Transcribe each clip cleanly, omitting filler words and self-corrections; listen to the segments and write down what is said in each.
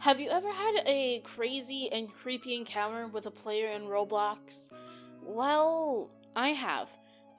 Have you ever had a crazy and creepy encounter with a player in Roblox? Well, I have.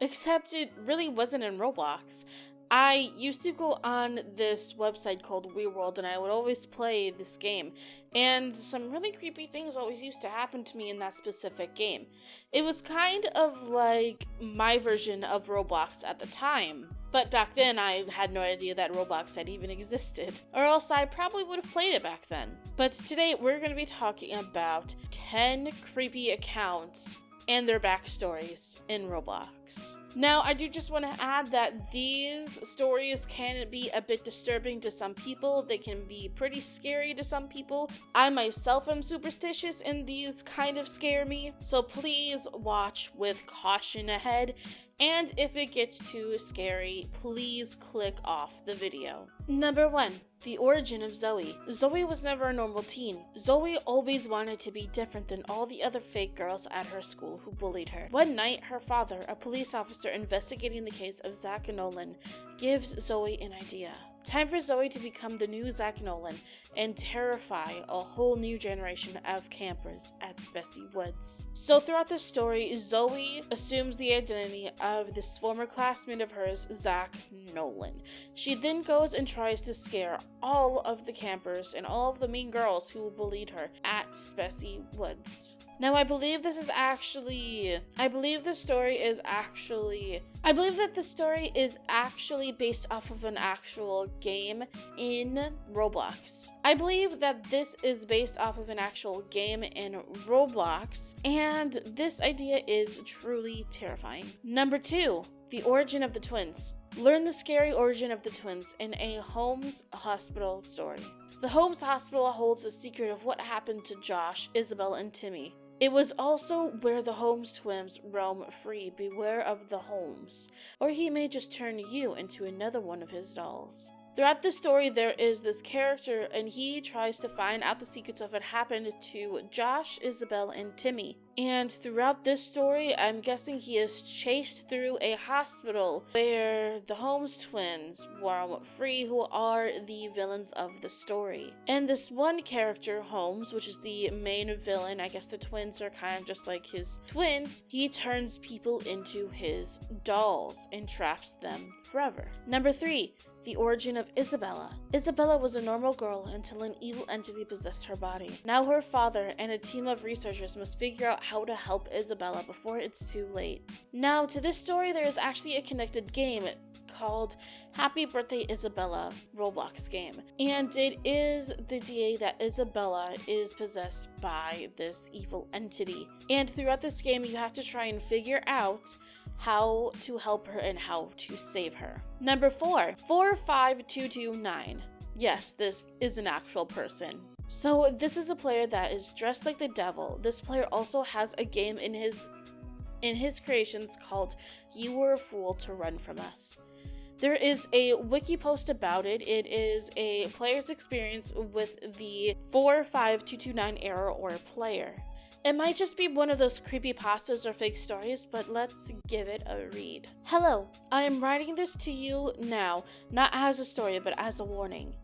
Except it really wasn't in Roblox. I used to go on this website called WeWorld and I would always play this game. And some really creepy things always used to happen to me in that specific game. It was kind of like my version of Roblox at the time. But back then, I had no idea that Roblox had even existed, or else I probably would have played it back then. But today, we're going to be talking about 10 creepy accounts and their backstories in Roblox. Now, I do just want to add that these stories can be a bit disturbing to some people. They can be pretty scary to some people. I myself am superstitious and these kind of scare me, so please watch with caution ahead. And if it gets too scary, please click off the video. Number 1. The origin of Zoe. Zoe was never a normal teen. Zoe always wanted to be different than all the other fake girls at her school who bullied her. One night, her father, a police officer investigating the case of Zach Nolan, gives Zoe an idea. Time for Zoe to become the new Zach Nolan and terrify a whole new generation of campers at Spessy Woods. So throughout this story, Zoe assumes the identity of this former classmate of hers, Zach Nolan. She then goes and tries to scare all of the campers and all of the mean girls who bullied her at Spessy Woods. Now, I believe that the story is actually based off of an actual game in Roblox. I believe that this is based off of an actual game in Roblox, and this idea is truly terrifying. Number 2, the origin of the twins. Learn the scary origin of the twins in a Holmes Hospital story. The Holmes Hospital holds the secret of what happened to Josh, Isabel, and Timmy. It was also where the Holmes twins roam free. Beware of the Holmes, or he may just turn you into another one of his dolls. Throughout the story, there is this character, and he tries to find out the secrets of what happened to Josh, Isabel, and Timmy. And throughout this story, I'm guessing he is chased through a hospital where the Holmes twins roam free, who are the villains of the story. And this one character, Holmes, which is the main villain, I guess the twins are kind of just like his twins, he turns people into his dolls and traps them forever. Number 3. The origin of Isabella. Isabella was a normal girl until an evil entity possessed her body. Now her father and a team of researchers must figure out how to help Isabella before it's too late. Now, to this story, there is actually a connected game called Happy Birthday Isabella Roblox game. And it is the DA that Isabella is possessed by this evil entity. And throughout this game, you have to try and figure out how to help her and how to save her. Number 4, 45229. Yes, this is an actual person. So this is a player that is dressed like the devil. This player also has a game in his creations called You Were a Fool to Run From Us. There is a wiki post about it. It is a player's experience with the 45229 error or player. It might just be one of those creepypastas or fake stories, but let's give it a read. Hello, I am writing this to you now, not as a story, but as a warning.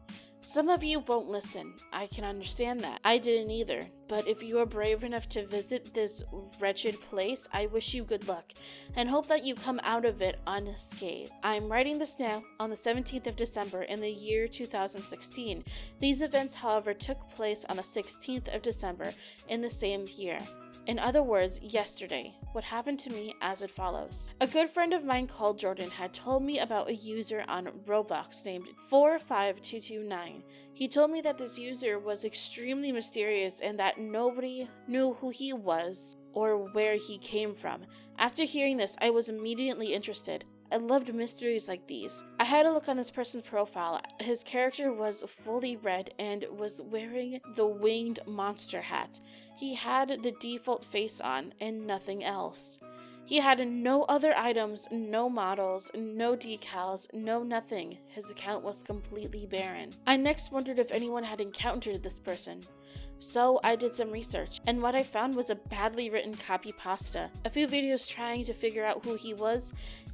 Some of you won't listen. I can understand that. I didn't either. But if you are brave enough to visit this wretched place, I wish you good luck and hope that you come out of it unscathed. I'm writing this now on the 17th of December in the year 2016. These events, however, took place on the 16th of December in the same year. In other words, yesterday. What happened to me as it follows. A good friend of mine called Jordan had told me about a user on Roblox named 45229. He told me that this user was extremely mysterious and that nobody knew who he was or where he came from. After hearing this, I was immediately interested. I loved mysteries like these. I had a look on this person's profile. His character was fully red and was wearing the winged monster hat. He had the default face on and nothing else. He had no other items, no models, no decals, no nothing. His account was completely barren. I next wondered if anyone had encountered this person. So I did some research, and what I found was a badly written copy pasta, a few videos trying to figure out who he was,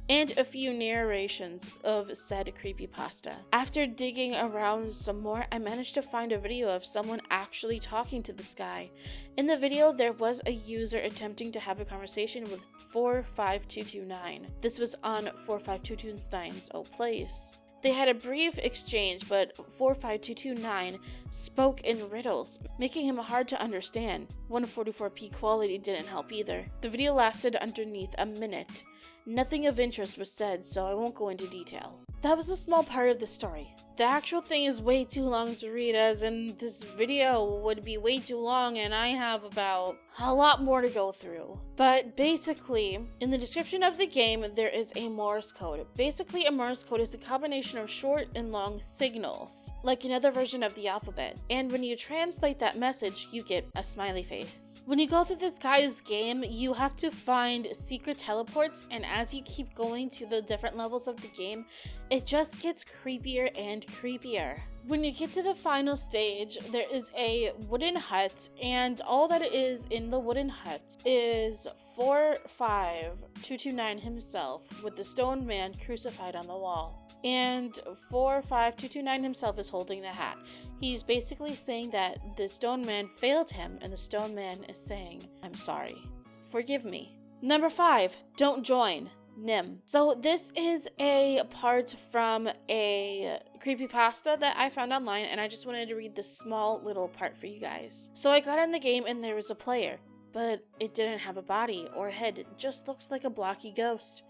and a few narrations of said creepypasta. After digging around some more, I managed to find a video of someone actually talking to this guy. In the video, there was a user attempting to have a conversation with 45229. This was on 45229's place. They had a brief exchange, but 45229 spoke in riddles, making him hard to understand. 144p quality didn't help either. The video lasted underneath a minute. Nothing of interest was said, so I won't go into detail. That was a small part of the story. The actual thing is way too long to read, as in this video would be way too long, and I have about a lot more to go through. But basically, in the description of the game, there is a Morse code. Basically, a Morse code is a combination of short and long signals, like another version of the alphabet. And when you translate that message, you get a smiley face. When you go through this guy's game, you have to find secret teleports, and as you keep going to the different levels of the game, it just gets creepier and creepier. When you get to the final stage, there is a wooden hut, and all that is in the wooden hut is 45229 himself with the stone man crucified on the wall. And 45229 himself is holding the hat. He's basically saying that the stone man failed him, and the stone man is saying, "I'm sorry. Forgive me." Number 5, don't join. Nim. So this is a part from a creepypasta that I found online, and I just wanted to read this small little part for you guys. So I got in the game and there was a player, but it didn't have a body or a head. It just looks like a blocky ghost.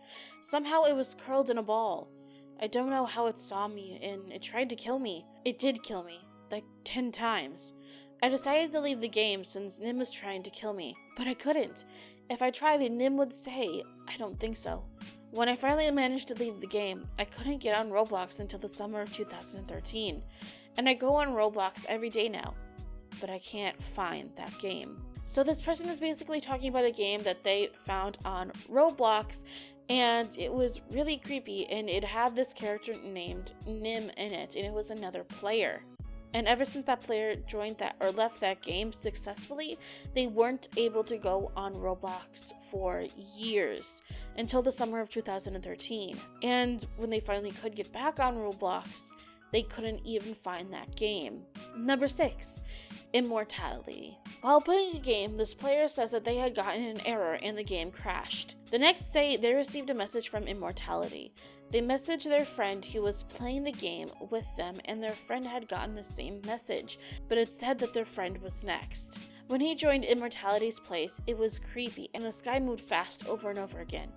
Somehow it was curled in a ball. I don't know how it saw me, and it tried to kill me. It did kill me, like 10 times. I decided to leave the game since Nim was trying to kill me, but I couldn't. If I tried it, Nim would say, "I don't think so." When I finally managed to leave the game, I couldn't get on Roblox until the summer of 2013, and I go on Roblox every day now, but I can't find that game. So this person is basically talking about a game that they found on Roblox, and it was really creepy, and it had this character named Nim in it, and it was another player. And ever since that player joined that or left that game successfully, they weren't able to go on Roblox for years until the summer of 2013. And when they finally could get back on Roblox, they couldn't even find that game. Number 6, immortality. While playing a game, this player says that they had gotten an error and the game crashed. The next day, they received a message from immortality. They messaged their friend who was playing the game with them, and their friend had gotten the same message, but it said that their friend was next. When he joined Immortality's place, it was creepy, and the sky moved fast over and over again.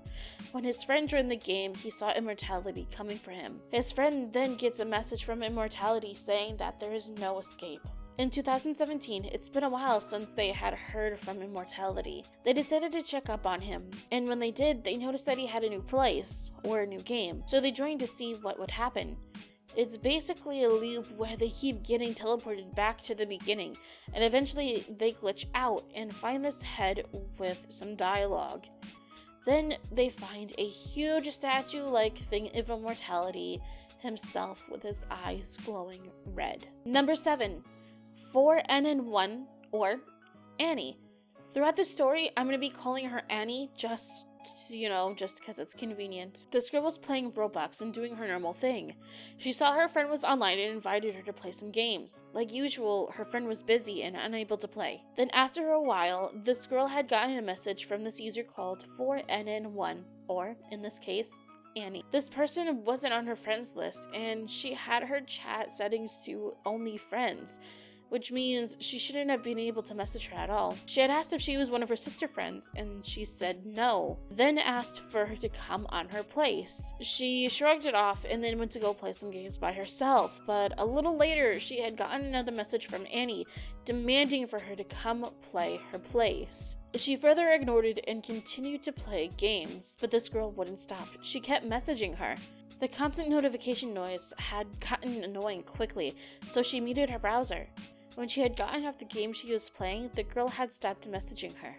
When his friend joined the game, he saw Immortality coming for him. His friend then gets a message from Immortality saying that there is no escape. In 2017, it's been a while since they had heard from Immortality. They decided to check up on him, and when they did, they noticed that he had a new place, or a new game, so they joined to see what would happen. It's basically a loop where they keep getting teleported back to the beginning, and eventually they glitch out and find this head with some dialogue. Then they find a huge statue-like thing of Immortality himself with his eyes glowing red. Number 7. 4NN1 or Annie. Throughout the story, I'm going to be calling her Annie just because it's convenient. This girl was playing Roblox and doing her normal thing. She saw her friend was online and invited her to play some games. Like usual, her friend was busy and unable to play. Then after a while, this girl had gotten a message from this user called 4NN1, or in this case, Annie. This person wasn't on her friends list, and she had her chat settings to only friends, which means she shouldn't have been able to message her at all. She had asked if she was one of her sister friends, and she said no, then asked for her to come on her place. She shrugged it off and then went to go play some games by herself, but a little later, she had gotten another message from Annie demanding for her to come play her place. She further ignored it and continued to play games, but this girl wouldn't stop. She kept messaging her. The constant notification noise had gotten annoying quickly, so she muted her browser. When she had gotten off the game she was playing, the girl had stopped messaging her.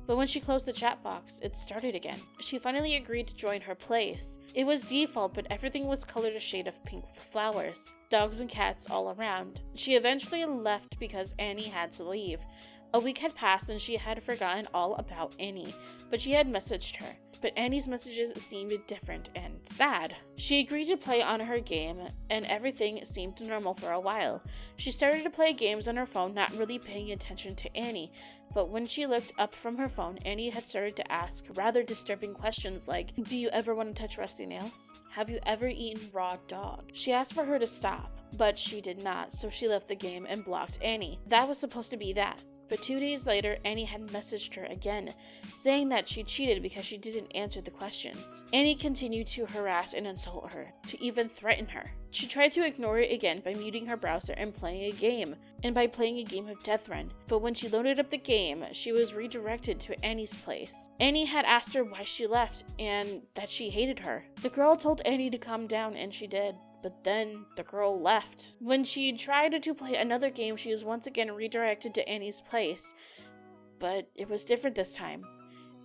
But when she closed the chat box, it started again. She finally agreed to join her place. It was default, but everything was colored a shade of pink with flowers. dogs and cats all around. She eventually left because Annie had to leave. A week had passed and she had forgotten all about Annie, but she had messaged her. But Annie's messages seemed different and sad. She agreed to play on her game, and everything seemed normal for a while. She started to play games on her phone, not really paying attention to Annie. But when she looked up from her phone, Annie had started to ask rather disturbing questions like, "Do you ever want to touch rusty nails? Have you ever eaten raw dog?" She asked for her to stop, but she did not, so she left the game and blocked Annie. That was supposed to be that. But 2 days later, Annie had messaged her again, saying that she cheated because she didn't answer the questions. Annie continued to harass and insult her, to even threaten her. She tried to ignore it again by muting her browser and playing a game, and by playing a game of Death Run. But when she loaded up the game, she was redirected to Annie's place. Annie had asked her why she left, and that she hated her. The girl told Annie to calm down, and she did. But then the girl left. When she tried to play another game, she was once again redirected to Annie's place. But it was different this time.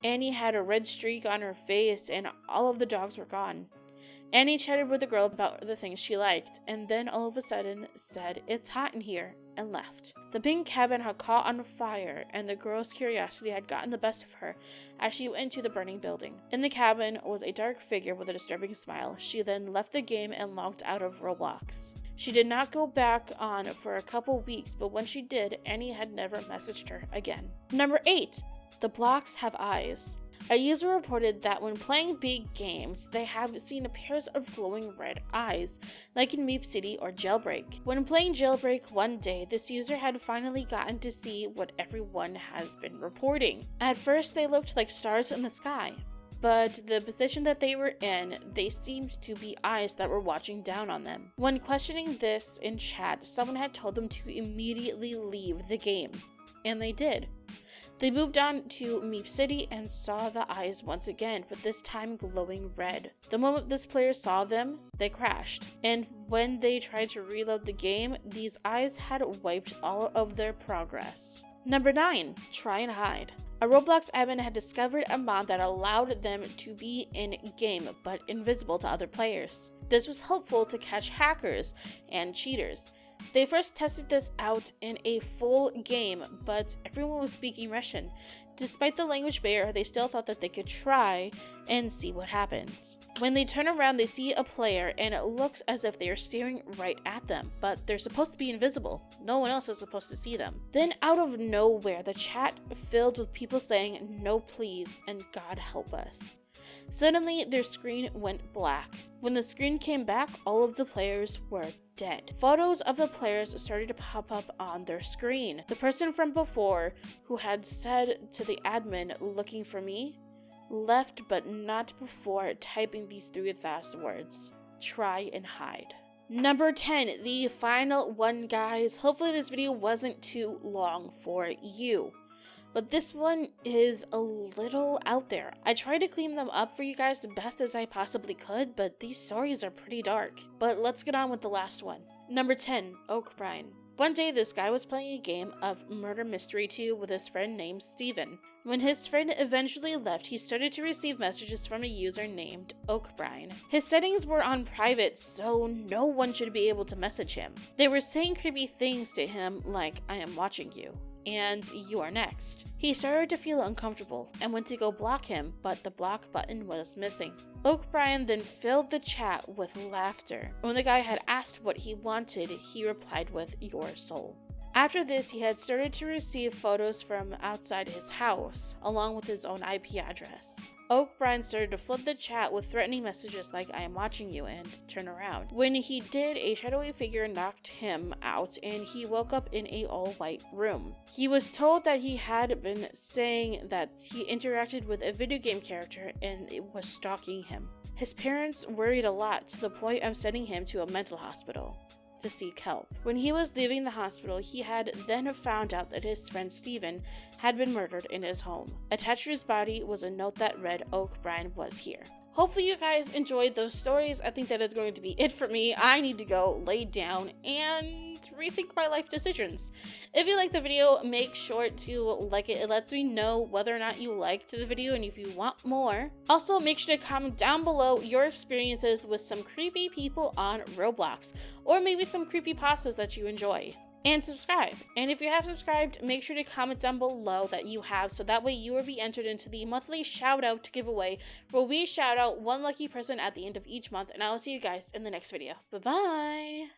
Annie had a red streak on her face and all of the dogs were gone. Annie chatted with the girl about the things she liked, and then all of a sudden said, "It's hot in here," and left. The pink cabin had caught on fire, and the girl's curiosity had gotten the best of her as she went into the burning building. In the cabin was a dark figure with a disturbing smile. She then left the game and logged out of Roblox. She did not go back on for a couple weeks, but when she did, Annie had never messaged her again. Number 8. The blocks have eyes. A user reported that when playing big games, they have seen pairs of glowing red eyes, like in Meep City or Jailbreak. When playing Jailbreak one day, this user had finally gotten to see what everyone has been reporting. At first, they looked like stars in the sky, but the position that they were in, they seemed to be eyes that were watching down on them. When questioning this in chat, someone had told them to immediately leave the game, and they did. They moved on to Meep City and saw the eyes once again, but this time glowing red. The moment this player saw them, they crashed. And when they tried to reload the game, these eyes had wiped all of their progress. Number 9. Try and hide. A Roblox admin had discovered a mod that allowed them to be in-game but invisible to other players. This was helpful to catch hackers and cheaters. They first tested this out in a full game, but everyone was speaking Russian. Despite the language barrier, they still thought that they could try and see what happens. When they turn around, they see a player, and it looks as if they are staring right at them, but they're supposed to be invisible. No one else is supposed to see them. Then out of nowhere, the chat filled with people saying, "No please," and "God help us." Suddenly, their screen went black. When the screen came back, all of the players were dead. Photos of the players started to pop up on their screen. The person from before, who had said to the admin, "Looking for me," left, but not before typing these 3 last words: "Try and hide." Number 10, the final one, guys. Hopefully this video wasn't too long for you, but this one is a little out there. I tried to clean them up for you guys the best as I possibly could, but these stories are pretty dark. But let's get on with the last one. Number 10, Oakbrine. One day, this guy was playing a game of Murder Mystery 2 with his friend named Steven. When his friend eventually left, he started to receive messages from a user named Oakbrine. His settings were on private, so no one should be able to message him. They were saying creepy things to him like, "I am watching you," and "You are next." He started to feel uncomfortable and went to go block him, but the block button was missing. Oakbrine then filled the chat with laughter. When the guy had asked what he wanted, he replied with, "Your soul." After this, he had started to receive photos from outside his house, along with his own IP address. Oakbrine started to flood the chat with threatening messages like, "I am watching you," and "Turn around." When he did, a shadowy figure knocked him out, and he woke up in a all-white room. He was told that he had been saying that he interacted with a video game character and it was stalking him. His parents worried a lot, to the point of sending him to a mental hospital to seek help. When he was leaving the hospital, he had then found out that his friend Steven had been murdered in his home. Attached to his body was a note that read, "Oakbrine was here." hopefully you guys enjoyed those stories. I think that is going to be it for me. I need to go lay down and rethink my life decisions. If you liked the video, make sure to like it. It lets me know whether or not you liked the video and if you want more. Also, make sure to comment down below your experiences with some creepy people on Roblox, or maybe some creepy pastas that you enjoy. And subscribe. And if you have subscribed, make sure to comment down below that you have, so that way you will be entered into the monthly shout out giveaway, where we shout out one lucky person at the end of each month. And I will see you guys in the next video. Bye bye.